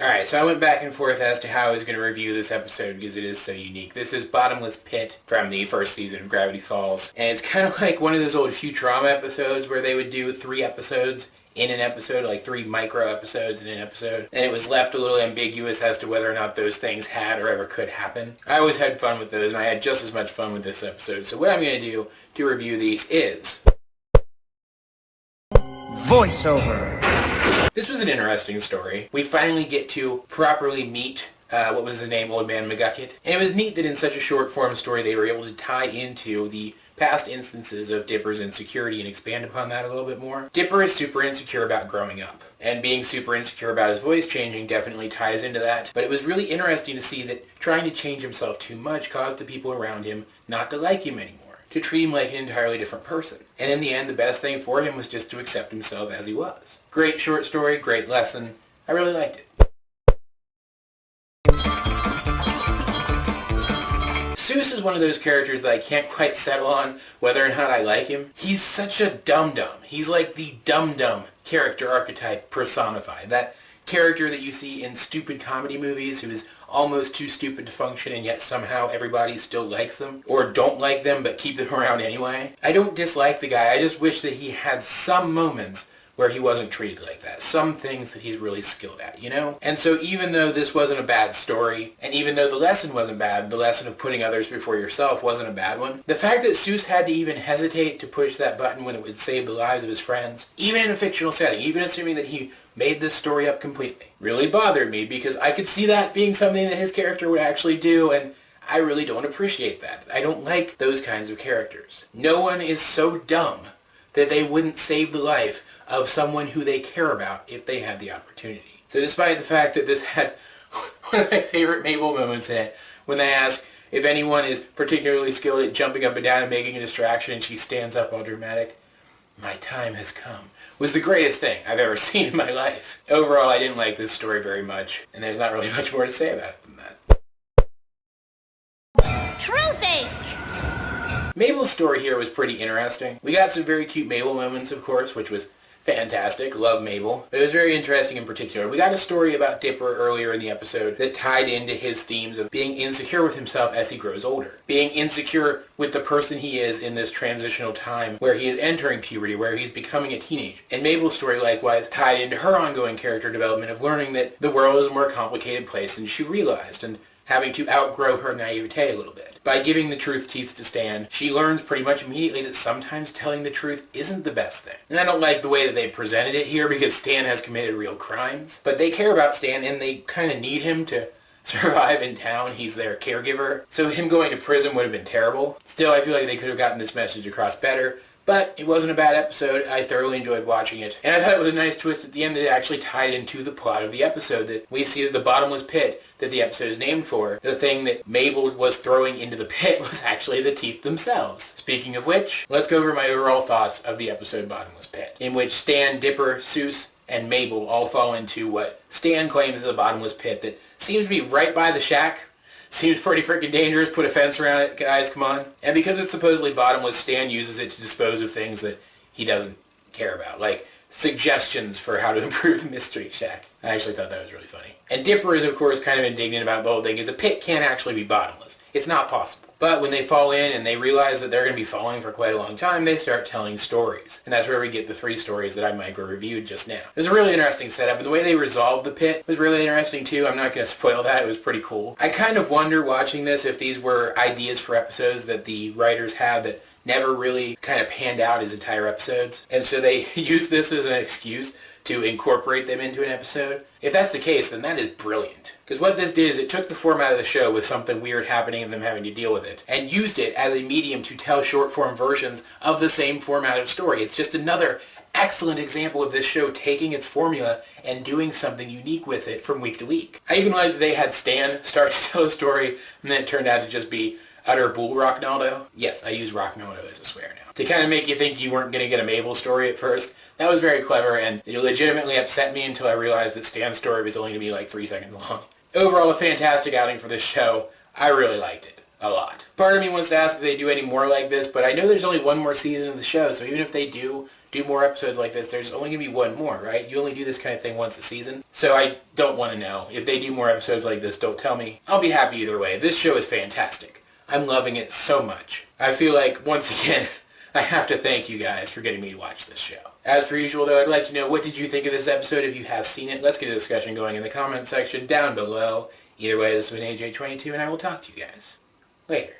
Alright, so I went back and forth as to how I was going to review this episode because it is so unique. This is Bottomless Pit from the first season of Gravity Falls. And it's kind of like one of those old Futurama episodes where they would do 3 episodes in an episode, like 3 micro episodes in an episode. And it was left a little ambiguous as to whether or not those things had or ever could happen. I always had fun with those, and I had just as much fun with this episode. So what I'm going to do to review these is voiceover. This was an interesting story. We finally get to properly meet, what was his name, Old Man McGucket. And it was neat that in such a short form story they were able to tie into the past instances of Dipper's insecurity and expand upon that a little bit more. Dipper is super insecure about growing up, and being super insecure about his voice changing definitely ties into that. But it was really interesting to see that trying to change himself too much caused the people around him not to like him anymore, to treat him like an entirely different person. And in the end, the best thing for him was just to accept himself as he was. Great short story, great lesson. I really liked it. Seuss is one of those characters that I can't quite settle on whether or not I like him. He's such a dum-dum. He's like the dum-dum character archetype personified. That character that you see in stupid comedy movies who is almost too stupid to function and yet somehow everybody still likes them, or don't like them but keep them around anyway. I don't dislike the guy, I just wish that he had some moments where he wasn't treated like that. Some things that he's really skilled at, you know? And so even though this wasn't a bad story, and even though the lesson wasn't bad, the lesson of putting others before yourself wasn't a bad one, the fact that Seuss had to even hesitate to push that button when it would save the lives of his friends, even in a fictional setting, even assuming that he made this story up completely, really bothered me because I could see that being something that his character would actually do, and I really don't appreciate that. I don't like those kinds of characters. No one is so dumb that they wouldn't save the life of someone who they care about if they had the opportunity. So despite the fact that this had one of my favorite Mabel moments in it, when they ask if anyone is particularly skilled at jumping up and down and making a distraction and she stands up all dramatic, "My time has come," was the greatest thing I've ever seen in my life. Overall, I didn't like this story very much, and there's not really much more to say about it than that. Terrific! Mabel's story here was pretty interesting. We got some very cute Mabel moments, of course, which was fantastic. Love Mabel. But it was very interesting in particular. We got a story about Dipper earlier in the episode that tied into his themes of being insecure with himself as he grows older. Being insecure with the person he is in this transitional time where he is entering puberty, where he's becoming a teenager. And Mabel's story likewise tied into her ongoing character development of learning that the world is a more complicated place than she realized and having to outgrow her naivete a little bit. By giving the truth teeth to Stan, she learns pretty much immediately that sometimes telling the truth isn't the best thing. And I don't like the way that they presented it here because Stan has committed real crimes. But they care about Stan and they kind of need him to survive in town. He's their caregiver. So him going to prison would have been terrible. Still, I feel like they could have gotten this message across better. But it wasn't a bad episode. I thoroughly enjoyed watching it. And I thought it was a nice twist at the end that it actually tied into the plot of the episode. That we see that the bottomless pit that the episode is named for, the thing that Mabel was throwing into the pit, was actually the teeth themselves. Speaking of which, let's go over my overall thoughts of the episode Bottomless Pit, in which Stan, Dipper, Seuss, and Mabel all fall into what Stan claims is a bottomless pit that seems to be right by the shack. Seems pretty freaking dangerous. Put a fence around it, guys, come on. And because it's supposedly bottomless, Stan uses it to dispose of things that he doesn't care about, like suggestions for how to improve the Mystery Shack. I actually thought that was really funny. And Dipper is, of course, kind of indignant about the whole thing, because a pit can't actually be bottomless. It's not possible. But when they fall in and they realize that they're going to be falling for quite a long time, they start telling stories. And that's where we get the 3 stories that I micro-reviewed just now. It was a really interesting setup, and the way they resolved the pit was really interesting too. I'm not going to spoil that. It was pretty cool. I kind of wonder watching this if these were ideas for episodes that the writers had that never really kind of panned out as entire episodes. And so they used this as an excuse to incorporate them into an episode. If that's the case, then that is brilliant. Because what this did is it took the format of the show with something weird happening and them having to deal with it, and used it as a medium to tell short-form versions of the same format of story. It's just another excellent example of this show taking its formula and doing something unique with it from week to week. I even like that they had Stan start to tell a story, and then it turned out to just be utter bull Rocknaldo. Yes, I use Rocknaldo as a swear now. To kind of make you think you weren't going to get a Mabel story at first. That was very clever, and it legitimately upset me until I realized that Stan's story was only going to be like 3 seconds long. Overall, a fantastic outing for this show. I really liked it. A lot. Part of me wants to ask if they do any more like this, but I know there's only one more season of the show, so even if they do do more episodes like this. There's only going to be one more, right? You only do this kind of thing once a season. So I don't want to know. If they do more episodes like this, don't tell me. I'll be happy either way. This show is fantastic. I'm loving it so much. I feel like, once again, I have to thank you guys for getting me to watch this show. As per usual, though, I'd like to know, what did you think of this episode? If you have seen it, let's get a discussion going in the comment section down below. Either way, this has been AJ22, and I will talk to you guys later.